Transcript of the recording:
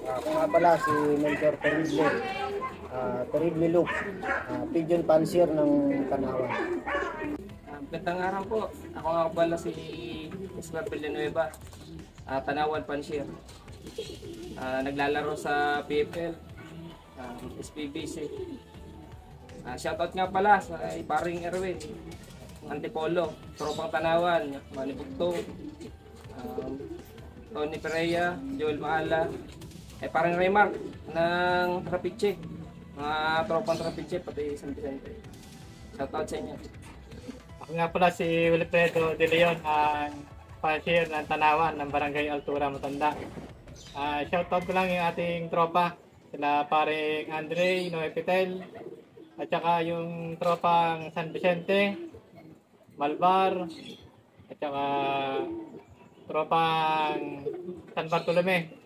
Ako nga pala si Mentor Terrible Luke, Pigeon Pansier ng Tanawan. Magandang araw po. Ako nga pala si Esmer Villanueva, Tanawan Pansier. Naglalaro sa PFL, SPBC. Shoutout nga pala sa paring Erwin, Antipolo, Tropang Tanawan, Manibugto, Tony Pereira, Joel Maala, paring Raymark ng Traffic Check, mga tropang Traffic Check, pati San Vicente. Shoutout sa inyo. Ako nga pala si Wilfredo De Leon, ang cashier ng Tanawan ng Barangay Altura, Matanda. Shoutout ko lang yung ating tropa, sila paring Andre, Noe Pitel, at saka yung tropang San Vicente, Malbar, at saka tropang San Bartolome.